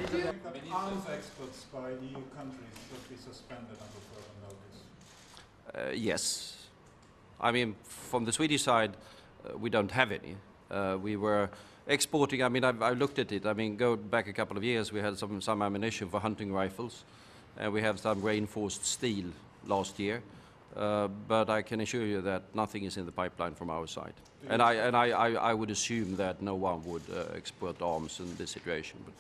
Arms exports by EU countries should be suspended until further notice. Yes. I mean, from the Swedish side, we don't have any. We were exporting, I mean, I looked at it. I mean, go back a couple of years, we had some ammunition for hunting rifles, and we have some reinforced steel last year. But I can assure you that nothing is in the pipeline from our side. And I would assume that no one would export arms in this situation. But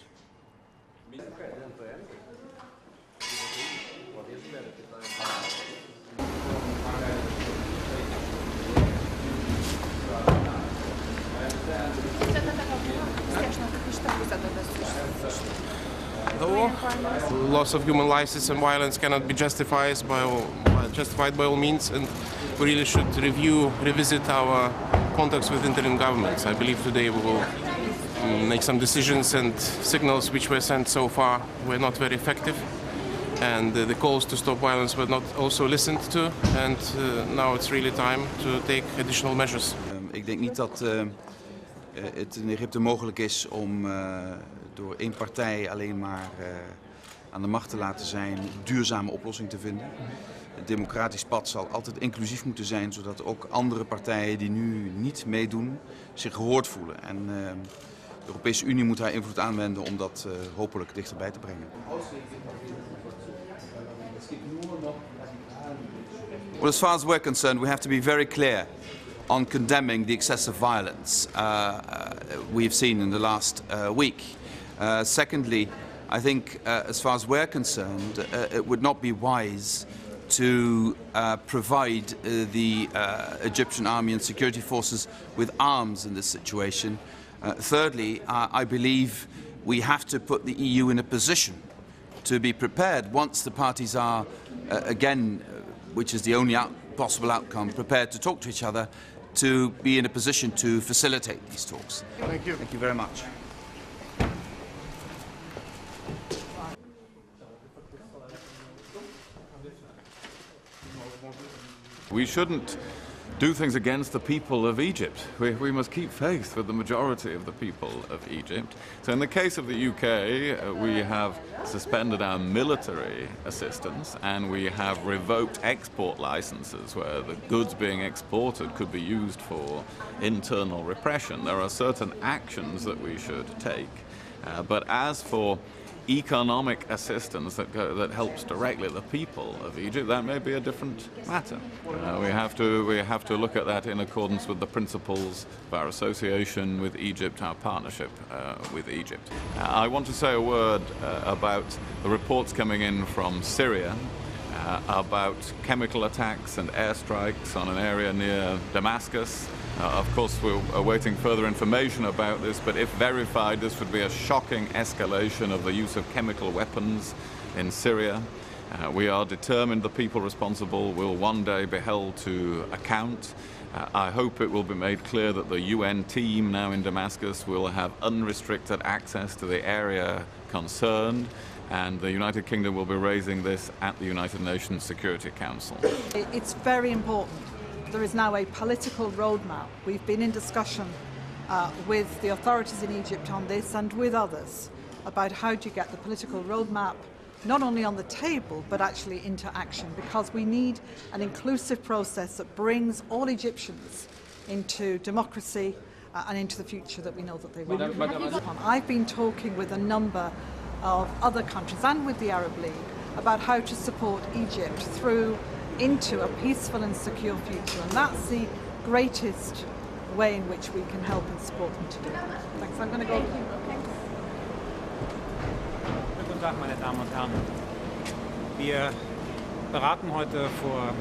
the loss of human lives and violence cannot be justified by all means, and we really should revisit our contacts with interim governments. I believe today we will make some decisions, and signals which were sent so far were not very effective, and the calls to stop violence were not also listened to, and now it's really time to take additional measures. Ik denk niet dat het in Egypte mogelijk is om door één partij alleen maar aan de macht te laten zijn een duurzame oplossing te vinden. Het democratisch pad zal altijd inclusief moeten zijn, zodat ook andere partijen die nu niet meedoen zich gehoord voelen. En de Europese Unie moet haar invloed aanwenden om dat hopelijk dichterbij te brengen. Well, as far as we're concerned, we have to be very clear on condemning the excessive violence we've seen in the last week. Secondly, I think as far as we're concerned, it would not be wise to provide the Egyptian army and security forces with arms in this situation. Thirdly, I believe we have to put the EU in a position to be prepared once the parties are, again, which is the only possible outcome, prepared to talk to each other, to be in a position to facilitate these talks. Thank you. Thank you very much. We shouldn't do things against the people of Egypt. We must keep faith with the majority of the people of Egypt. So in the case of the UK, we have suspended our military assistance, and we have revoked export licenses where the goods being exported could be used for internal repression. There are certain actions that we should take. But as for economic assistance that helps directly the people of Egypt, that may be a different matter. We have to look at that in accordance with the principles of our association with Egypt, our partnership with Egypt. I want to say a word about the reports coming in from Syria about chemical attacks and airstrikes on an area near Damascus. Of course, we're awaiting further information about this, but if verified, this would be a shocking escalation of the use of chemical weapons in Syria. We are determined the people responsible will one day be held to account. I hope it will be made clear that the UN team now in Damascus will have unrestricted access to the area concerned, and the United Kingdom will be raising this at the United Nations Security Council. It's very important. There is now a political roadmap. We've been in discussion with the authorities in Egypt on this and with others about how do you get the political roadmap not only on the table but actually into action, because we need an inclusive process that brings all Egyptians into democracy and into the future that we know that they want. I've been talking with a number of other countries and with the Arab League about how to support Egypt through into a peaceful and secure future, and that's the greatest way in which we can help and support them to do that. Thanks. I'm going to go. Guten Tag, meine Damen und Herren. Wir beraten heute vor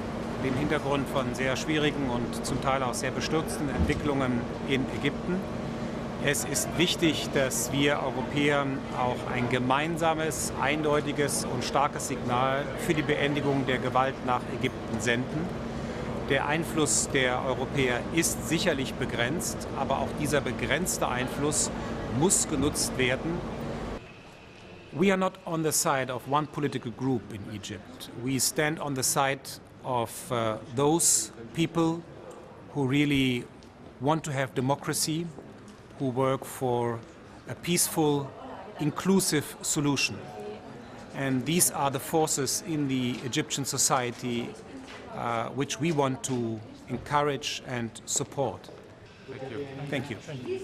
dem Hintergrund von sehr schwierigen und zum Teil auch sehr bestürzten Entwicklungen in Ägypten. Es ist wichtig, dass wir Europäer auch ein gemeinsames, eindeutiges und starkes Signal für die Beendigung der Gewalt nach Ägypten senden. Der Einfluss der Europäer ist sicherlich begrenzt, aber auch dieser begrenzte Einfluss muss genutzt werden. We are not on the side of one political group in Egypt. We stand on the side of those people who really want to have democracy, who work for a peaceful inclusive solution. And these are the forces in the Egyptian society which we want to encourage and support. Thank you. Thank you.